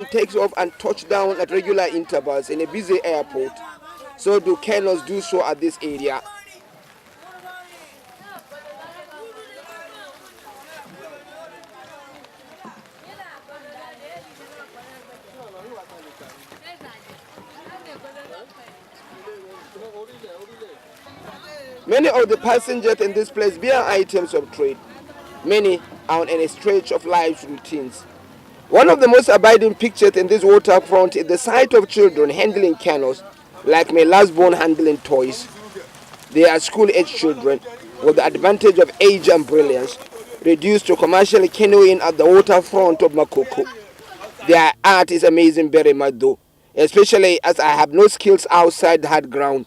Takes off and touch down at regular intervals in a busy airport. So do canoes do so at this area. Many of the passengers in this place bear items of trade. Many are on a stretch of life's routines. One of the most abiding pictures in this waterfront is the sight of children handling canoes, like my last born handling toys. They are school-age children with the advantage of age and brilliance, reduced to commercial canoeing at the waterfront of Makoko. Their art is amazing very much though, especially as I have no skills outside the hard ground.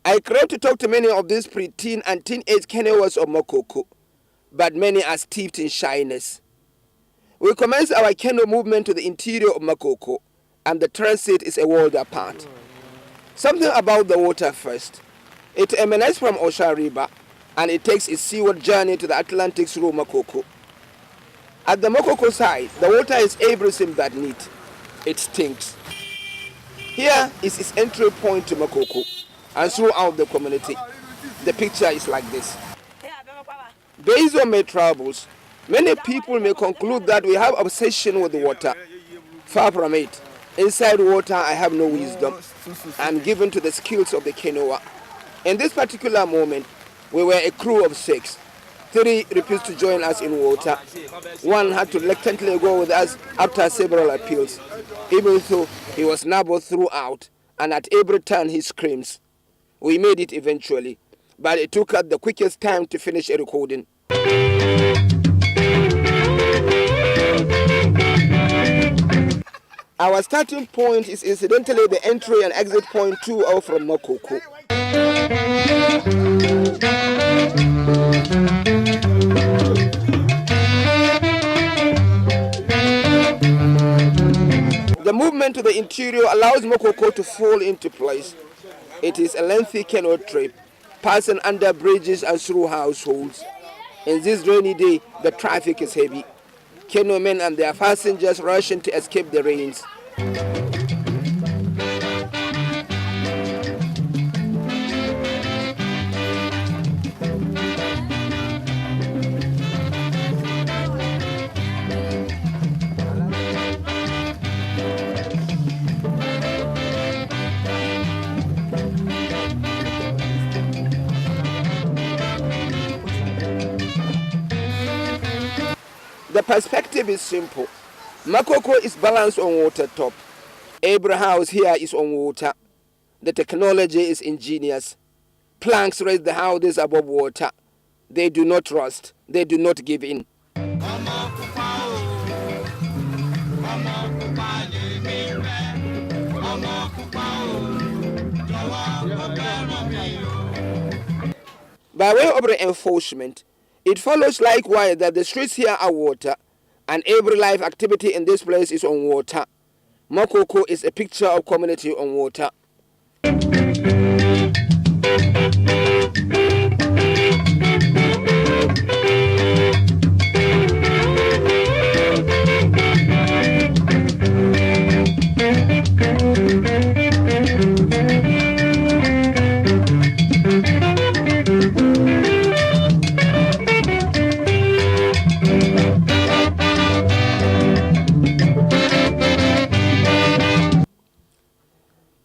I crave to talk to many of these preteen and teenage canoers of Makoko, but many are steeped in shyness. We commence our canoe movement to the interior of Makoko, and the transit is a world apart. Something about the water first. It emanates from Osha River, and it takes its seaward journey to the Atlantic through Makoko. At the Makoko side, the water is everything but neat. It stinks. Here is its entry point to Makoko, and throughout the community, the picture is like this. Based on my travels, many people may conclude that we have obsession with the water. Far from it. Inside water, I have no wisdom. I am given to the skills of the canoer. In this particular moment, we were a crew of 6. 3 refused to join us in water. 1 had to reluctantly go with us after several appeals, even though he was nervous throughout, and at every turn he screams. We made it eventually, but it took us the quickest time to finish a recording. Our starting point is incidentally the entry and exit point 2 from Makoko. The movement to the interior allows Makoko to fall into place. It is a lengthy canoe trip, passing under bridges and through households. In this rainy day, the traffic is heavy. Canoemen and their passengers rushing to escape the rains. The perspective is simple. Makoko is balanced on water top. Every house here is on water. The technology is ingenious. Planks raise the houses above water. They do not rust. They do not give in. By way of reinforcement, it follows likewise that the streets here are water, and every life activity in this place is on water. Makoko is a picture of community on water.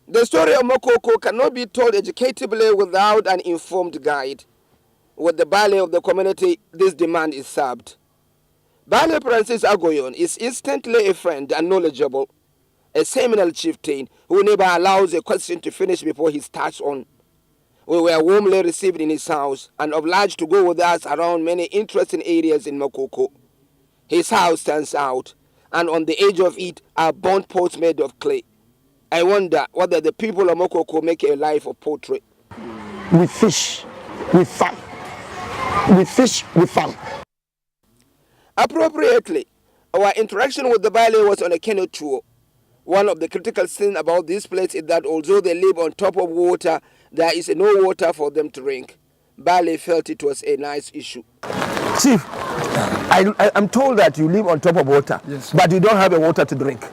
The story of Makoko cannot be told educatively without an informed guide. With the ballet of the community, this demand is served. Ballet Francis Agoyon is instantly a friend and knowledgeable, a seminal chieftain who never allows a question to finish before he starts on. We were warmly received in his house and obliged to go with us around many interesting areas in Makoko. His house stands out, and on the edge of it are burnt pots made of clay. I wonder whether the people of Makoko make a life of poetry. We fish, we farm. We fish, we farm. Appropriately, our interaction with the ballet was on a canoe tour. One of the critical things about this place is that although they live on top of water, there is no water for them to drink. Bale felt it was a nice issue. Chief, I'm told that you live on top of water, yes, but you don't have a water to drink.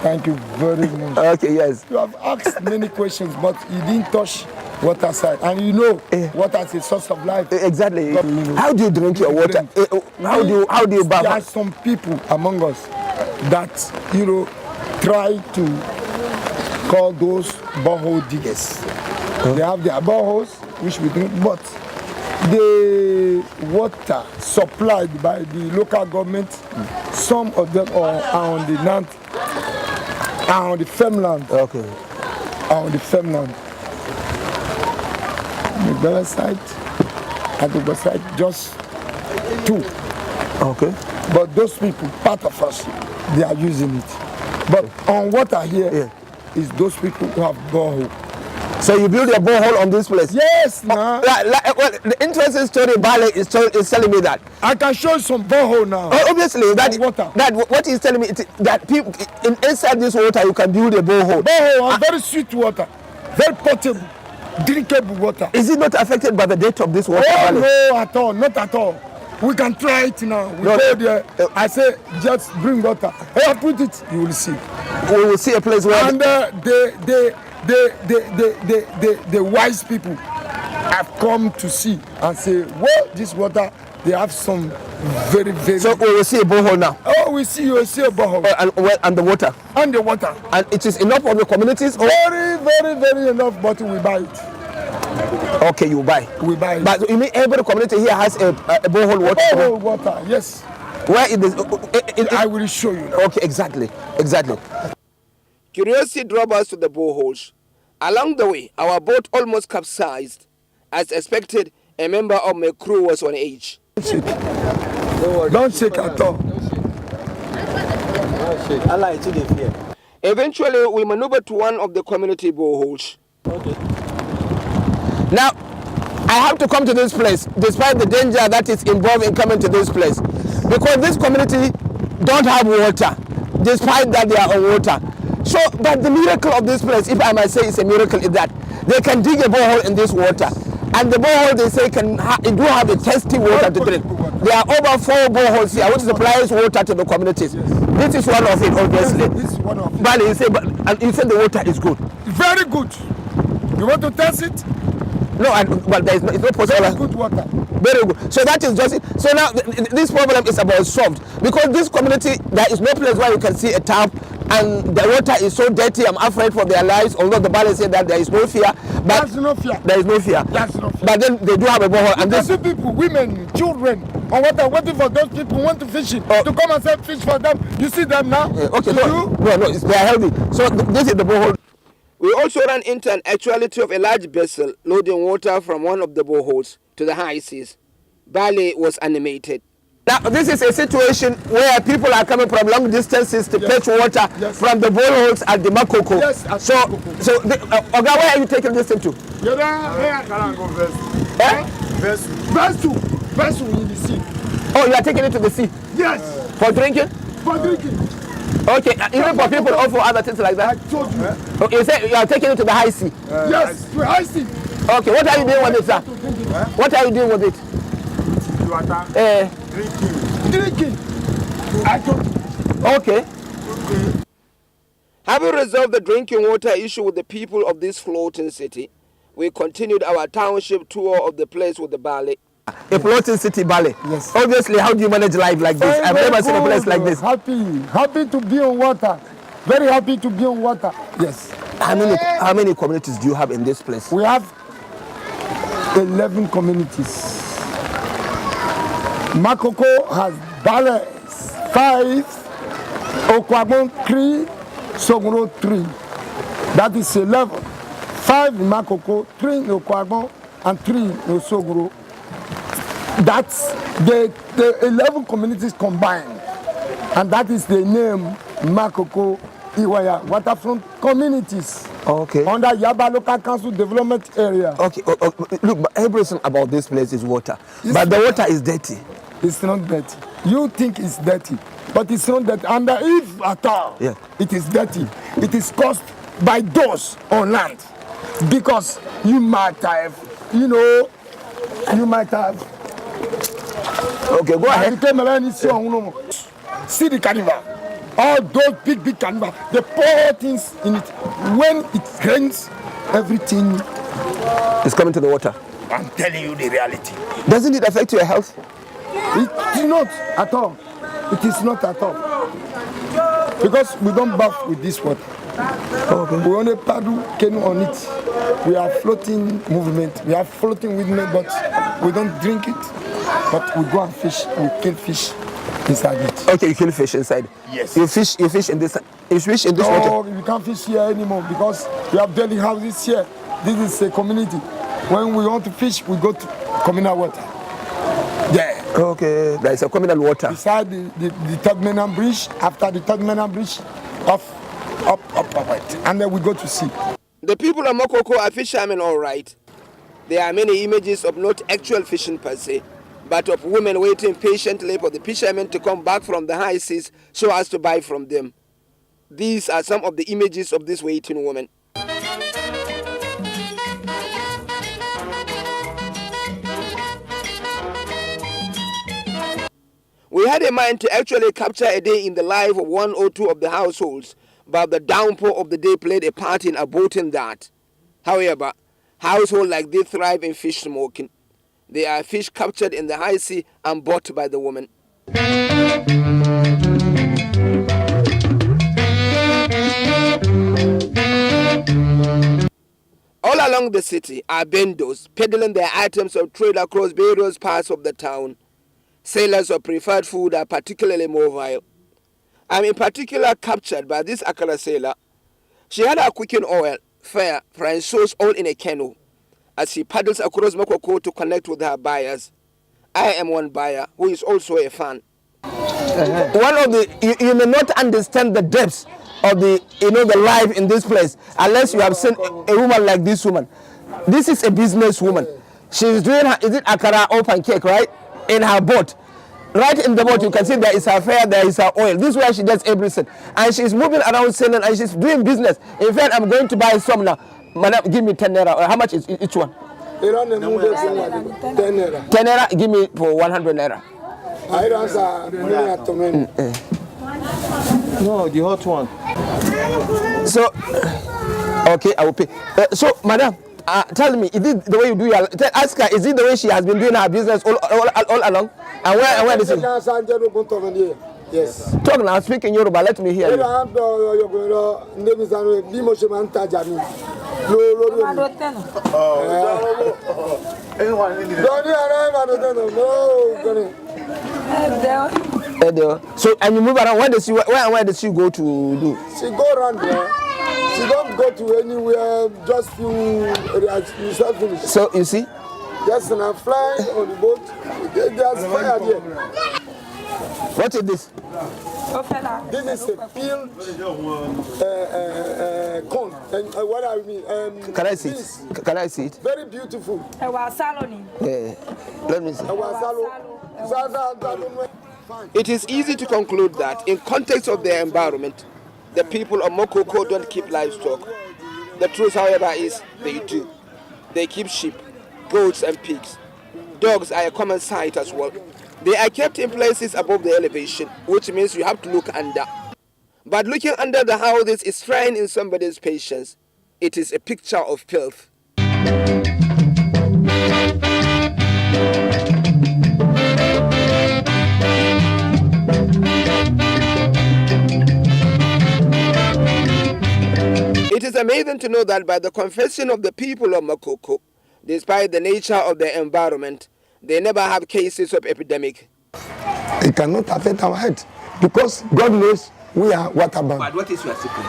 Thank you very much. Okay, yes. You have asked many questions, but you didn't touch water side. And you know water is a source of life. Exactly. God, you know. How do you drink your water? How do you bath? There are some people among us that, you know, try to call those borehole diggers. They have their boreholes, which we drink, but the water supplied by the local government, some of them are on the land, are on the farmland. Okay. Are on the farmland. The Bella side, at the west side, just 2. Okay. But those people, part of us, they are using it. But on water here is those people who have borehole. So you build a borehole on this place? Yes, now. Well, the interesting story Bale is telling me that. I can show you some borehole now. Obviously, what he's telling me is that people inside this water you can build a borehole. Borehole and very sweet water, very potable, drinkable water. Is it not affected by the date of this water? Oh, no, at all, not at all. We can try it now. We go there. I say, just bring water. I put it, you will see. We will see a place where. And the wise people have come to see and say, well, this water, they have some very. So we will see a borehole now. Oh, we see a borehole. And the water. And the water. And it is enough for the communities? Very enough, but we buy it. Okay, you buy. We buy it. But you mean every community here has a borehole water? Borehole water, yes. Where it is? I will show you now. Okay, exactly. Curiosity drove us to the boreholes. Along the way, our boat almost capsized. As expected, a member of my crew was on edge. Don't shake at all. Eventually, we maneuvered to one of the community boreholes. Okay. Now, I have to come to this place, despite the danger that is involved in coming to this place, because this community don't have water, despite that they are on water. So, but the miracle of this place, if I might say it's a miracle, is that they can dig a borehole in this water. And the borehole, they say, it do have a tasty water to drink. There are over 4 boreholes here, which supplies water to the communities. Yes. This is one of it, obviously. Yes, this is one of it. But you say the water is good. Very good. You want to test it? No, but it's not possible. Very good water. Very good. So that is just it. So now this problem is about solved, because this community, there is no place where you can see a tap, and the water is so dirty. I'm afraid for their lives. Although the Bible said that there is no fear, but there's no fear. There is no fear. There's no fear. But then they do have a borehole, and this people, women, children, on water waiting for those people who want to fish it to come and sell fish for them. You see them now? Okay, no, they are healthy. So this is the borehole. We also ran into an actuality of a large vessel loading water from one of the boreholes to the high seas. Bale was animated. Now, this is a situation where people are coming from long distances to fetch water from the boreholes at the Makoko. Yes, so Oga, where are you taking this thing to? Vessel in the sea. Oh, you are taking it to the sea? Yes. For drinking? For drinking. Okay, even for people or for other things like that? I told you. Okay, you say you are taking it to the high sea? Yes, to the high sea. Okay, what are you doing with it, sir? What are you doing with it? Water. Drinking. I told you. Okay. Having resolved the drinking water issue with the people of this floating city, we continued our township tour of the place with the Bale. A floating city, Bale. Yes. Obviously, how do you manage life like this? I've never seen a place like this. Happy to be on water. Very happy to be on water. Yes. How many communities do you have in this place? We have 11 communities. Makoko has Bale 5, Okwagbon 3, Sogoro 3. That is 11. 5 in Makoko, 3 in Okwagbon, and 3 in Sogoro. That's the 11 communities combined, and that is the name Makoko Iwaya Waterfront Communities. Okay. Under Yaba Local Council Development Area. Okay. Look, but everything about this place is water, but the water is dirty. it's not dirty. You think it's dirty, but it's not dirty. And if at all it is dirty, it is caused by those on land. Because you might have, Okay, go ahead. See the carnival. All those big carnival, they pour things in it. When it rains, everything is coming to the water. I'm telling you the reality. Doesn't it affect your health? It is not at all. It is not at all. Because we don't bath with this water. Okay. We only paddle canoe on it. We are floating movement. We are floating movement, but we don't drink it. But we go and fish. We kill fish inside it. Okay, you kill fish inside. Yes. You fish in this. You fish in this water. No, we can't fish here anymore because we have daily houses here. This is a community. When we want to fish, we go to communal water. Yeah. Okay, there is a communal water. Beside the third mainland bridge, after the third mainland bridge, up, and then we go to sea. The people of Mokoko are fishermen, all right. There are many images of not actual fishing per se, but of women waiting patiently for the fishermen to come back from the high seas so as to buy from them. These are some of the images of this waiting woman. We had a mind to actually capture a day in the life of one or two of the households, but the downpour of the day played a part in aborting that. However, households like this thrive in fish smoking. They are fish captured in the high sea and bought by the woman. All along the city are vendors peddling their items of trade across various parts of the town. Sellers of preferred food are particularly mobile. I'm in particular captured by this Akara seller. She had her cooking oil, fare, and sauce all in a canoe as she paddles across Mokoko to connect with her buyers. I am one buyer who is also a fan. One of the you may not understand the depths of the life in this place unless you have seen a woman like this woman. This is a business woman. She's doing is it Akara or pancake, right? In her boat. Right in the boat, you can see there is her fare, there is her oil. This is where she does everything. And she's moving around selling and she's doing business. In fact, I'm going to buy some now. Madam, give me 10 naira. How much is each one? 10 naira. 10 naira, give me for 100 naira. No, the hot one. So, okay, I will pay. So, madam, tell me, is it the way you do your... Ask her, is it the way she has been doing her business all along? And where is it? Yes. Talk now, speak in Yoruba, let me hear you. So, and you move around, where does she go to do? She go around there. She don't go to anywhere, just few finish. So, you see? Yes, and I'm flying on the boat. There's fire there. What is this? This is a field corn. And what I mean? Can I see it? Can I see it? Very beautiful. Yeah. Let me see. It is easy to conclude that in context of their environment, the people of Mokoko don't keep livestock. The truth, however, is they do. They keep sheep, goats and pigs. Dogs are a common sight as well. They are kept in places above the elevation, which means you have to look under. But looking under the houses is trying in somebody's patience. It is a picture of filth. It is amazing to know that by the confession of the people of Mokoko, despite the nature of their environment, they never have cases of epidemic. It cannot affect our health because God knows we are waterbound. But what is your secret?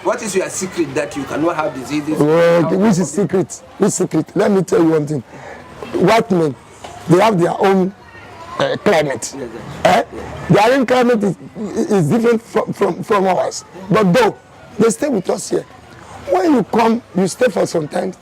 What is your secret that you cannot have diseases? Which is secret? Which secret? Let me tell you one thing. White men, they have their own climate. Their own climate is different from ours. But though, they stay with us here. When you come, you stay for some time.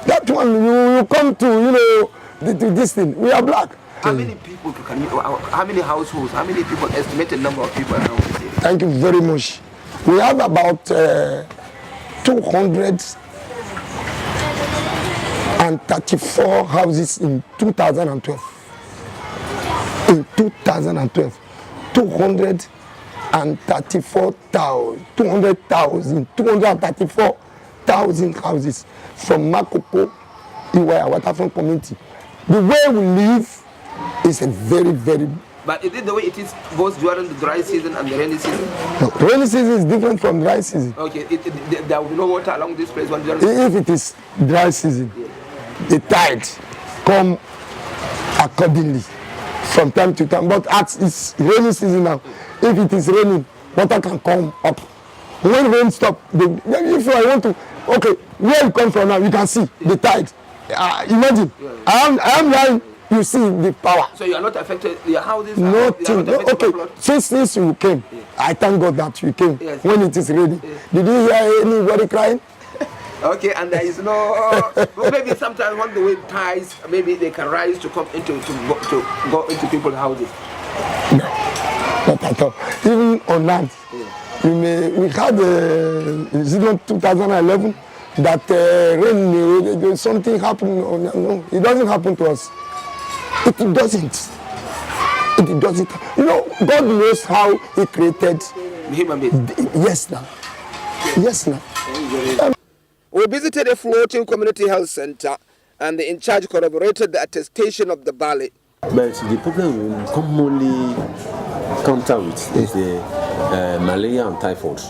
That one, you come to, to this thing. We are black. How many people can you? How many households? How many people? Estimated number of people around this area? Thank you very much. We have about 234 houses in 2012. In 2012, 234,000 houses from Makoko, Iwaya Waterfront community. The way we live is a very, very. But is it the way it is both during the dry season and the rainy season? No, rainy season is different from dry season. Okay, there will be no water along this place. If it is dry season, the tide come accordingly from time to time. But as it's rainy season now, if it is raining, water can come up. When rain stop, if I want to, okay, where you come from now, you can see the tide. Imagine, I am lying. You see the power. So you are not affected. Your houses. Nothing. Okay. Since you came, I thank God that you came. Yes. When it is ready. Yes. Did you hear anybody crying? Okay, and there is no. Well, maybe sometimes when the wind tides, maybe they can rise to come into to go into people's houses. No, not at all. Even on land, we had is it not 2011 that rain something happened. No, it doesn't happen to us. It doesn't. It doesn't. You know, God knows how He created human being. Yes, now. Yes, now. We visited a floating community health center, and the in charge corroborated the attestation of the valley. But the problem we commonly counter with is the malaria and typhoid.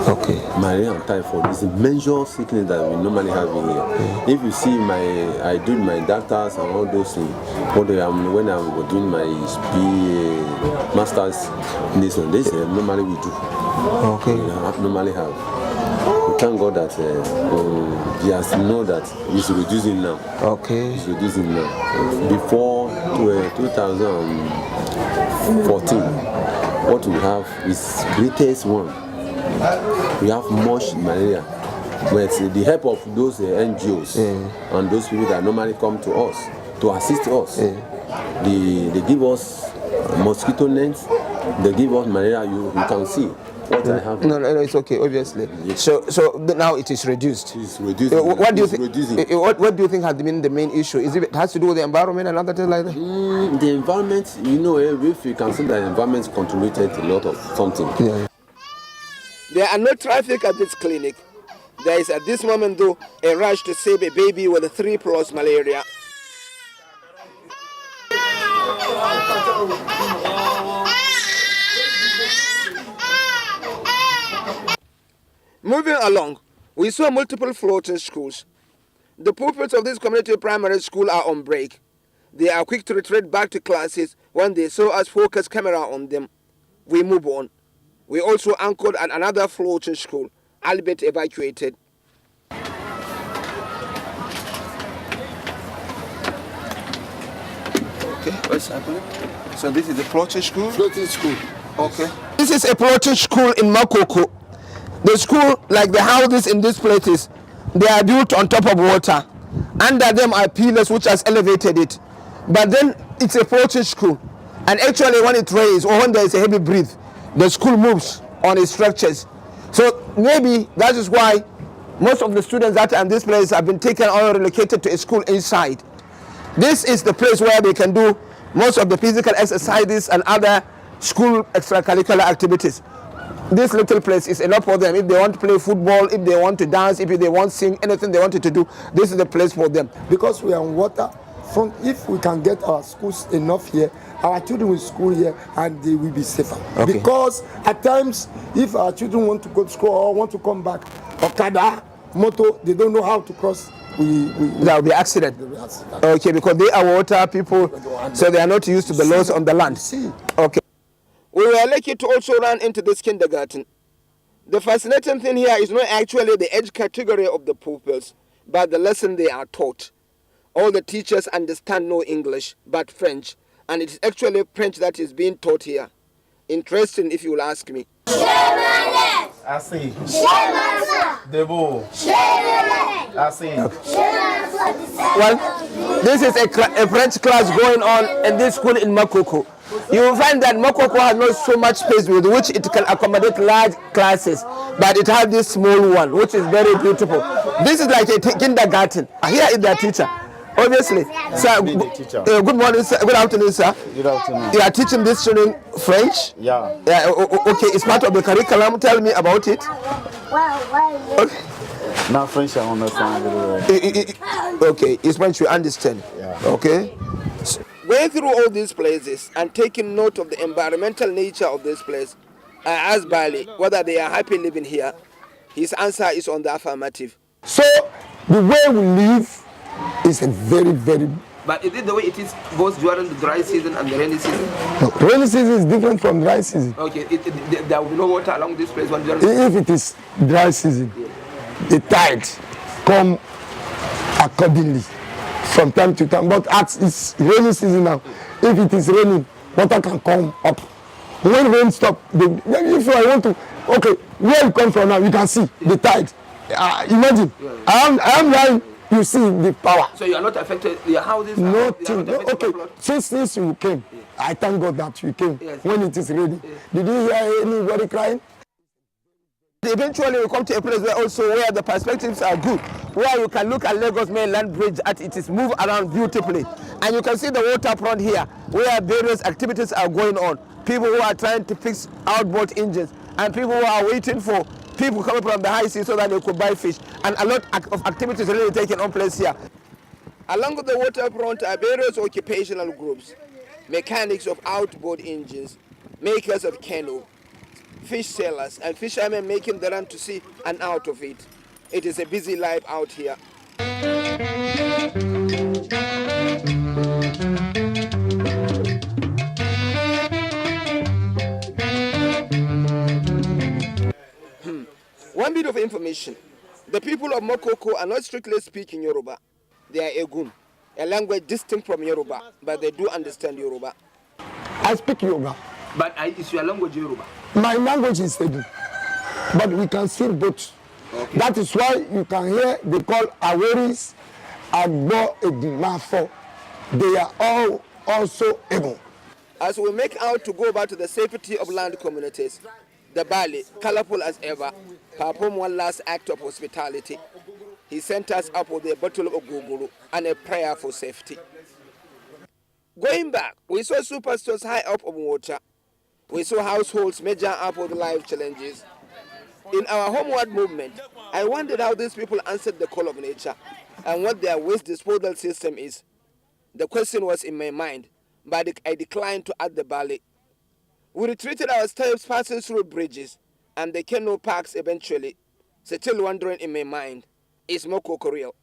Okay. Malaria and typhoid is a major sickness that we normally have in here. If you see I do my doctors and all those things, when I was doing my masters in this one, this normally we do. Okay. We normally have. We thank God that he has know that it's reducing now. Okay. It's reducing now. Before 2014, what we have is greatest one. We have much malaria, but the help of those NGOs and those people that normally come to us to assist us, they give us mosquito nets, they give us malaria. You can see what I have. No, it's okay, obviously. Yes. So now it is reduced. It's reducing. What do you think? What do you think has been the main issue? Is it has to do with the environment and other things like that? The environment, you know, if you can see that the environment contributed a lot of something. Yeah. There are no traffic at this clinic. There is at this moment, though, a rush to save a baby with 3+ malaria. Moving along, we saw multiple floating schools. The pupils of this community primary school are on break. They are quick to retreat back to classes when they saw us focus camera on them. We move on. We also anchored at another floating school, albeit evacuated. Okay, what's happening? So this is the floating school? Floating school. Okay. This is a floating school in Makoko. The school, like the houses in these places, they are built on top of water. Under them are pillars which has elevated it. But then it's a floating school. And actually when it rains or when there is a heavy breeze, the school moves on its structures. So maybe that is why most of the students that are in this place have been taken or relocated to a school inside. This is the place where they can do most of the physical exercises and other school extracurricular activities. This little place is enough for them. If they want to play football, if they want to dance, if they want to sing, anything they wanted to do, this is the place for them. Because we are on water front, if we can get our schools enough here, our children will school here and they will be safer. Okay. Because at times, if our children want to go to school or want to come back, Okada, moto, they don't know how to cross. There will be accident. Okay, because they are water people, so they are not used to the laws on the land. Okay. We were lucky to also run into this kindergarten. The fascinating thing here is not actually the age category of the pupils, but the lesson they are taught. All the teachers understand no English, but French, and it is actually French that is being taught here. Interesting, if you will ask me. Well, this is a French class going on in this school in Makoko. You will find that Makoko has not so much space with which it can accommodate large classes, but it has this small one, which is very beautiful. This is like a kindergarten. Here is their teacher. Obviously, sir. Good morning, sir. Good afternoon, sir. Good afternoon. You are teaching this student French. Yeah. Okay, it's part of the curriculum. Tell me about it. Okay. Not French, I understand very well. Okay, it's French you understand. Yeah. Okay. Going through all these places and taking note of the environmental nature of this place, I asked Bali whether they are happy living here. His answer is on the affirmative. So the way we live is a very, very. But is it the way it is both during the dry season and the rainy season? No, rainy season is different from dry season. Okay, there will be no water along this place. If it is dry season, the tide come accordingly from time to time. But as it's rainy season now, if it is raining, water can come up. When rain stop, if I want to, okay, where you come from now, you can see the tide. Imagine, I am lying. You see the power. So you are not affected. Your houses. Nothing. Okay. Since you came, I thank God that you came. Yes. When it is ready. Yes. Did you hear anybody crying? Eventually, we come to a place where the perspectives are good, where you can look at Lagos mainland bridge at it is move around beautifully, and you can see the waterfront here, where various activities are going on. People who are trying to fix outboard engines, and people who are waiting for people coming from the high sea so that they could buy fish, and a lot of activities really taking on place here. Along the waterfront are various occupational groups, mechanics of outboard engines, makers of canoe, fish sellers, and fishermen making the run to sea and out of it. It is a busy life out here. One bit of information. The people of Mokoko are not strictly speaking Yoruba. They are Egun, a language distinct from Yoruba, but they do understand Yoruba. I speak Yoruba. But is your language Yoruba? My language is Edu, but we can speak both. Okay. That is why you can hear they call Awaris, Agbo, Edimafo. They are all also Egun. As we make out to go back to the safety of land communities, the Bali, colorful as ever, performed one last act of hospitality. He sent us up with a bottle of Guguru and a prayer for safety. Going back, we saw superstores high up on water. We saw households measure up with life challenges. In our homeward movement, I wondered how these people answered the call of nature and what their waste disposal system is. The question was in my mind, but I declined to add the Bali. We retreated our steps passing through bridges and the canoe parks eventually. Still wondering in my mind, is Mokoko real?